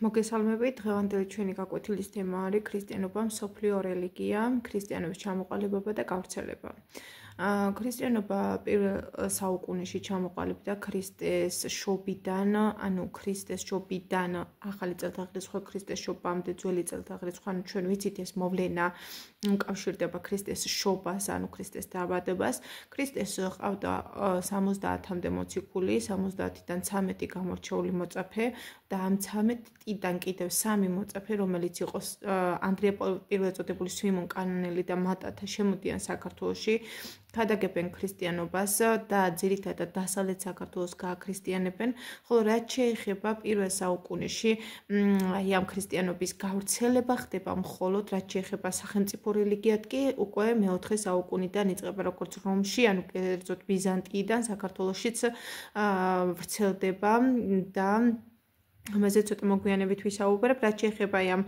მოგესალმებით, დღევანდელი ჩვენი გაკვეთილის თემა არის ქრისტიანობა, მსოფლიო რელიგია, ქრისტიანობის ჩამოყალიბება და გავრცელება. ქრისტიანობა პირველ საუკუნეში ჩამოყალიბდა ქრისტეს შობიდან, ქრისტეს შობიდან ახალი წელთაღრიცხვა ქრისტეს შობამდე ძველი წელთაღრიცხვა, ჩვენ ვიცით ეს მოვლენა უკავშირდება ქრისტეს შობას, ქრისტეს დაბადებას. ქრისტეს ჰყავდა 70-მდე მოციქული, 70-დან 13 გამორჩეული მოწაფე და ამ 13-დან კიდევ 3 მოწაფე, რომელიც იყო ანდრია პირველწოდებული, სვიმონ კანონელი და მატათა, შემოდიან საქართველოში, ქადაგებენ ქრისტიანობას და ძირითადად დასავლეთ საქართველოს გააქრისტიანებენ, ხოლო რაც შეეხება პირველ საუკუნეში ამ ქრისტიანობის გავრცელება ხდება მხოლოდ რაც შეეხება სახელმწიფო რელიგიად კი უკვე მეოთხე საუკუნიდან იწყება, როგორც რომში, კერძოდ ბიზანტიიდან საქართველოშიც ვრცელდება და ამაზე ცოტა მოგვიანებით ვისაუბრებ, რაც შეეხება ამ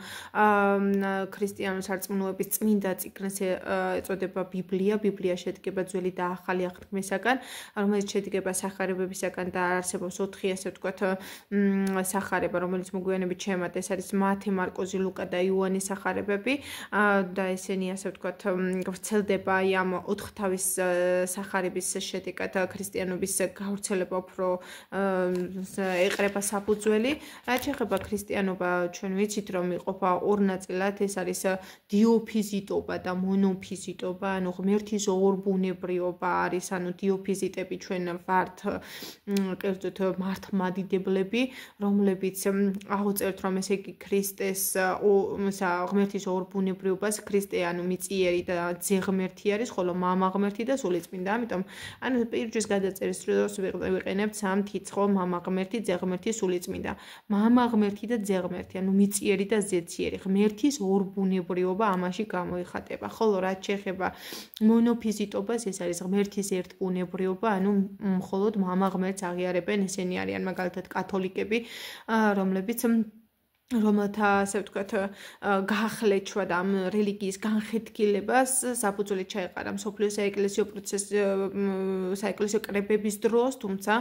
ქრისტიანულ სარწმუნოების წმინდა წიგნს ეწოდება ბიბლია. ბიბლია შედგება ძველი და ახალი აღთქმისაგან, რომელიც შედგება სახარებებისაგან და არსებობს 4 ასე ვთქვათ სახარება, რომელიც მოგვიანებით შეემატა. ეს არის მათე, მარკოზი, ლუკა და იოანეს სახარებები და ესენი ასე ვთქვათ ვრცელდება ამ 4 თავის სახარების შედეგად ქრისტიანობის გავრცელება უფრო ეყრება საფუძველი. რაც შეეხება ქრისტიანობა, ჩვენ ვიცით, რომ იყოფა ორ ნაწილად, ეს არის დიოფიზიტობა და მონოფიზიტობა, ღმერთის ორბუნებრიობა არის, დიოფიზიტები ჩვენ ვართ კერძოდ მართლმადიდებლები, რომლებიც აღუწერთ, რომ ესე იგი ქრისტეს ღმერთის ორბუნებრიობას ქრისტე მიწიერი და ძეღმერთი არის, ხოლო მამა ღმერთი და სულიწმინდა. ამიტომ პირჯვის გადაწერის დროს ვიყენებთ 3 თიცხო: მამა ღმერთი, ძეღმერთი, სულიწმინდა. მამა ღმერთი და ძეღმერთი, მიწიერი და ზეციერი, ღმერთის ორბუნებრიობა ამაში გამოიხატება. ხოლო რაც შეეხება მონოფიზიტობას, ეს არის ღმერთის ერთბუნებრიობა, მხოლოდ მამა ღმერთს აღიარებენ, ესენი არიან მაგალითად კათოლიკები, რომელთა ასე ვთქვათ გაახლეჩვა და ამ რელიგიის განხეთქილებას საფუძველი ჩაეყარა მსოფლიო საეკლესიო კრებების დროს, თუმცა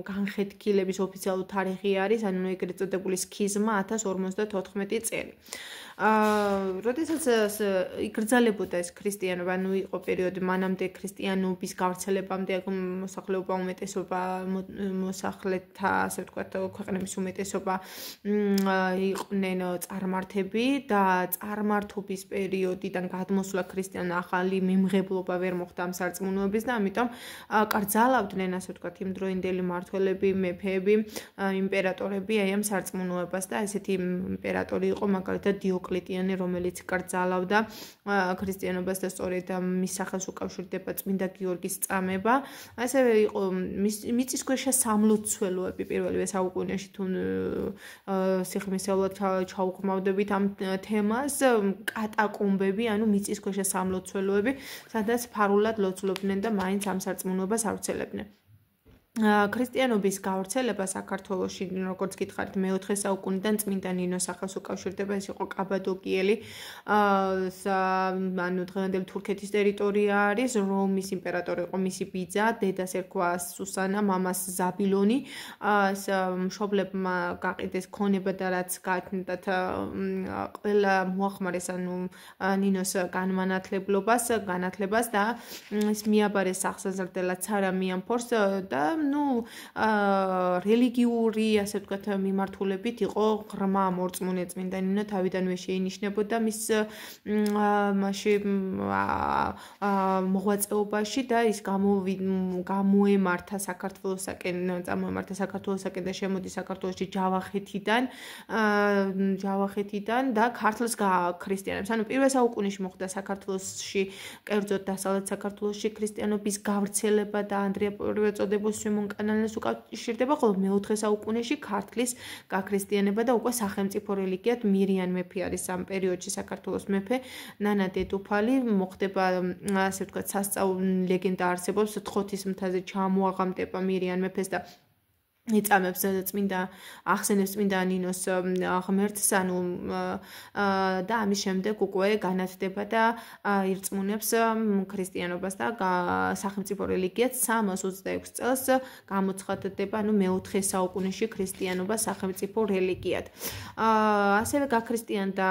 განხეთქილების ოფიციალური თარიღი არის, ეგრეთ წოდებული სქიზმა 1054 წელი. როდესაც იგრძელებოდა ეს ქრისტიანობა, იყო პერიოდი მანამდე ქრისტიანობის გავრცელებამდე მოსახლეობა უმეტესობა მოსახლეთა, ასე ვთქვათ, ქვეყნების უმეტესობა იყვნენ წარმართები და წარმართობის პერიოდიდან გადმოსვლა ქრისტიან ახალი მიმღებლობა ვერ მოხდა ამ სარწმუნოების და ამიტომ კრძალავდნენ, ასე ვთქვათ, იმდროინდელი მმართველები, მეფეები, იმპერატორები ამ სარწმუნოებას და ესეთი იმპერატორი იყო მაგალითად დიოკლეტიანე, რომელიც კრძალავდა ქრისტიანობას და სწორედ მის სახელს უკავშირდება წმინდა გიორგის წამება. ასევე იყო მიწისქვეშა სამლოცველოები პირველივე საუკუნეში, თუ სიღრმისეულად ჩაუყრმავდებით ამ თემას, კატაკუმბები, მიწისქვეშა სამლოცველოები, სადაც ფარულად ლოცულობდნენ და მაინც ამ სარწმუნოებას ავრცელებდნენ. ქრისტიანობის გავრცელება საქართველოში, როგორც გითხარით, მეოთხე საუკუნიდან წმინდა ნინოს სახელს უკავშირდება, ეს იყო კაბადოკიელი, დღევანდელი თურქეთის ტერიტორია არის, რომის იმპერატორი იყო მისი ბიძა, დედას ერქვა სუსანა, მამას ზაბილონი, მშობლებმა გაყიდეს ქონება და რაც გააჩნდათ ყველა მოახმარეს ნინოს განათლებას და ის მიაბარეს სახსაზრდელად ცარა მიამფორს და რელიგიური, ასე ვთქვათ, მიმართულებით იყო ღრმა მორწმუნე წმინდა ნინო, თავიდანვე შეინიშნებოდა მის მოღვაწეობაში და ის წამოემართა საქართველოსაკენ და შემოდის საქართველოში ჯავახეთიდან და ქართლს გააქრისტიანებს. პირველ საუკუნეში მოხდა საქართველოში, კერძოდ დასავლეთ საქართველოში ქრისტიანობის გავრცელება და ანდრია პირველწოდებულს სვიმონ კანონელს უკავშირდება, ხოლო მეოთხე საუკუნეში ქართლის გაქრისტიანება და უკვე სახელმწიფო რელიგიად მირიან მეფე არის ამ პერიოდში საქართველოს მეფე, ნანა დედოფალი, მოხდება ასე ვთქვათ სასწაული ლეგენდა არსებობს, თხოთის მთაზე ჩამოაღამდება მირიან მეფეს და იწამებს წმინდა ახსენებს წმინდა ნინოს ღმერთს ანუ და ამის შემდეგ უკვე განათდება და ირწმუნებს ქრისტიანობას და სახელმწიფო რელიგიაც 326 წელს გამოცხადდება ანუ მეოთხე საუკუნეში ქრისტიანობა სახელმწიფო რელიგიად. ასევე გაქრისტიანდა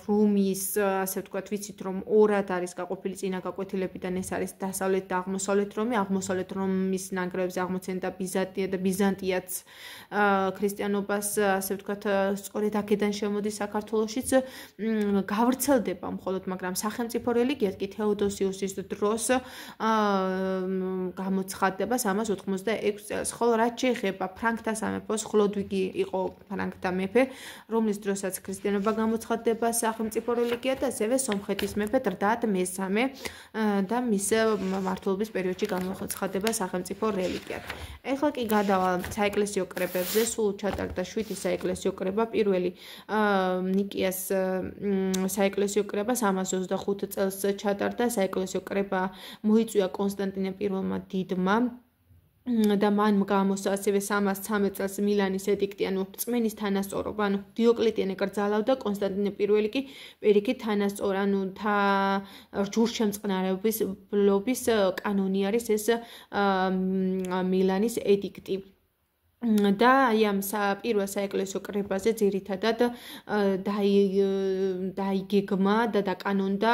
რომის ასე ვთქვათ ვიცით რომ ორად არის გაყოფილი წინა გაკვეთილებიდან ეს არის დასავლეთ და აღმოსავლეთ რომი. აღმოსავლეთ რომის ნანგრევებზე აღმოცენდა ბიზანტიაც ქრისტიანობას ასე ვთქვათ სწორედ აქედან შემოდის საქართველოშიც გავრცელდება მხოლოდ მაგრამ სახელმწიფო რელიგიად კი თეოდოსიუსის დროს გამოცხადდება 386 წელს. ხოლო რაც შეეხება ფრანკთა სამეფოს ხლოდვიგი იყო ფრანკთა მეფე რომლის დროსაც ქრისტიანობა გამოცხადდება სახელმწიფო რელიგიად ასევე სომხეთის მეფე დრდად მესამე და მის მმართველობის პერიოდში გამოცხადდება სახელმწიფო რელიგიად. ეხლა კი გადავალ საეკლესიო კრებებზე, სულ ჩატარდა 7 საეკლესიო კრება. პირველი ნიკიას საეკლესიო კრება 325 წელს ჩატარდა. საეკლესიო კრება მოიწვია კონსტანტინე პირველმა დიდმა და მან გამოსცა ასევე 313 წელს მილანის ედიქტი, ანუ რწმენის თანასწორობა, ანუ დიოკლეტიანე კრძალავდა, კონსტანტინე პირველი კი პირიქით თანასწორ, ანუ ჯურშემწყნარების ბლობის კანონი არის ეს მილანის ედიქტი. და აი ამ პირველ საეკლესიო კრებაზე ძირითადად დაიგეგმა და დაკანონდა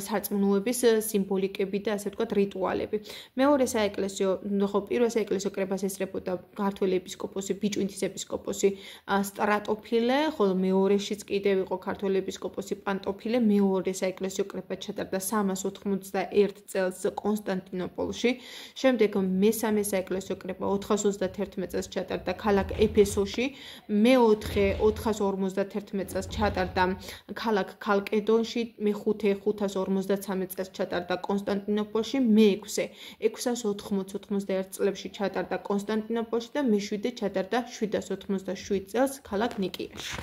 სარწმუნოების სიმბოლიკები და ასე ვთქვათ რიტუალები. მეორე საეკლესიო, ხო პირველ საეკლესიო კრებას ესწრებოდა ქართველი ეპისკოპოსი, ბიჭვინთის ეპისკოპოსი სტრატოფილე, ხოლო მეორეშიც კიდევ იყო ქართველი ეპისკოპოსი პანტოფილე. მეორე საეკლესიო კრება ჩატარდა 391 წელს კონსტანტინოპოლში. შემდეგ მესამე საეკლესიო კრება 421 წელს ჩატარდა ქალაქ ეფესოში, მეოთხე 451 წელს ჩატარდა ქალაქ ქალკედონში, მეხუთე 553 წელს ჩატარდა კონსტანტინოპოლში, მეექვსე 680-91 წლებში ჩატარდა კონსტანტინოპოლში და მეშვიდე ჩატარდა 787 წელს ქალაქ ნიკიაში.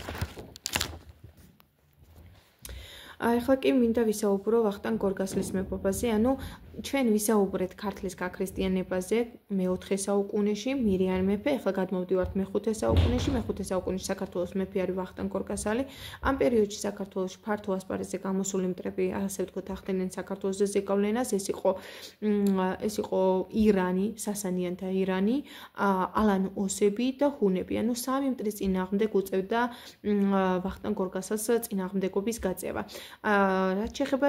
ახლა კი მინდა ვისაუბრო ვახტანგ გორგასლის მეფობაზე, ანუ ჩვენ ვისაუბრეთ ქართლის გაქრისტიანებაზე მეოთხე საუკუნეში, მირიან მეფე, ახლა გადმოვდივართ მეხუთე საუკუნეში, მეხუთე საუკუნეში საქართველოს მეფე არის ვახტანგ გორგასალი. ამ პერიოდში საქართველოში ფართო ასპარეზზე გამოსული მტრები, ასე ვთქვათ, ახდენენ საქართველოს ზეგავლენას, ეს იყო ირანი, სასანიანთა ირანი, ალან ოსები და ჰუნები, ანუ სამი მტრის წინააღმდეგ უწევდა ვახტანგ გორგასალს წინააღმდეგობის გაწევა. რაც შეეხება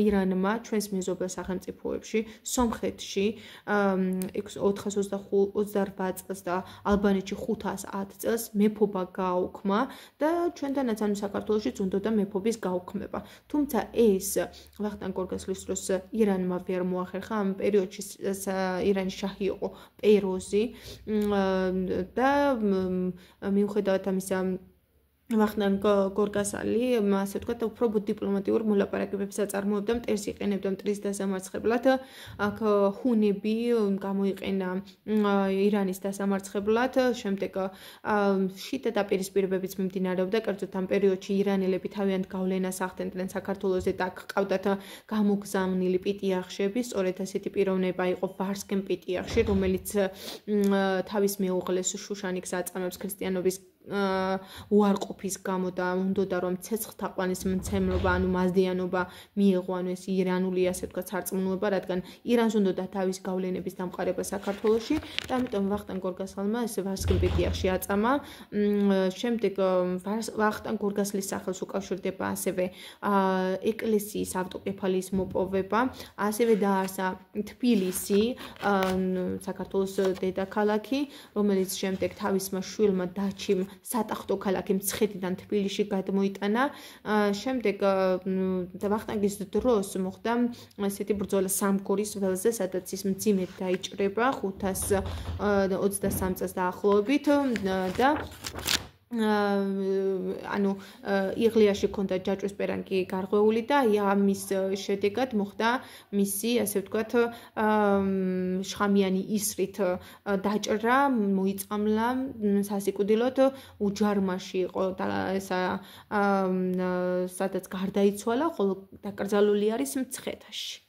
ირანმა ჩვენს მეზობელ სახელმწიფოებში, სომხეთში 428 წელს და ალბანეთში 510 წელს მეფობა გააუქმა და ჩვენთანაც ანუ საქართველოში უნდოდა მეფობის გაუქმება. თუმცა ეს ვახტანგ გორგასლის დროს ირანმა ვერ მოახერხა. ამ პერიოდში ირანის შაჰი იყო პეროზი და მიუხედავად ამისა ვახტანგ გორგასალი, ასე ვთქვათ, უფრო დიპლომატიურ მოლაპარაკებებს აწარმოებდა, მტერს იყენებდა მტრის დასამარცხებლად. აქ ჰუნები გამოიყენა ირანის დასამარცხებლად, შემდეგ შიდა დაპირისპირებებიც მიმდინარეობდა, კერძოდ ამ პერიოდში ირანელები თავიანთ გავლენას ახდენდნენ საქართველოზე და აქ ჰყავდათ გამოგზავნილი პიტიახშები, სწორედ ასეთი პიროვნება იყო ვარსკენ პიტიახში, რომელიც თავის მეუღლეს შუშანიკს აწამებს ქრისტიანობის უარყოფის გამო და უნდოდა რომ ცეცხლთაყვანის მცემლობა ანუ მაზდიანობა მიეღო ანუ ეს ირანული ასე ვთქვათ სარწმუნოება რადგან ირანს უნდოდა თავის გავლენების დამყარება საქართველოში და ამიტომ ვახტანგ გორგასალმა ეს ვარსკენ პიტიახში აწამა. შემდეგ ვახტანგ გორგასლის სახელს უკავშირდება ასევე ეკლესიის ავტოკეფალიის მოპოვება, ასევე დაარსა თბილისი, საქართველოს დედაქალაქი, რომელიც შემდეგ თავისმა შვილმა დაჩიმ სატახტო ქალაქი მცხეთიდან თბილისში გადმოიტანა. შემდეგ ვახტანგის დროს მოხდა ესეთი ბრძოლა სამგორის ველზე, სადაც ის მძიმედ დაიჭრება 523 წელს დაახლოებით და ანუ იღლიაში ჰქონდა ჯაჭვის პერანგი გარღვეული და ამის შედეგად მოხდა მისი ასე ვთქვათ შხამიანი ისრით დაჭრა, მოიწამლა სასიკვდილოდ უჯარმაში იყო და ესა სადაც გარდაიცვალა, ხოლო დაკრძალული არის მცხეთაში.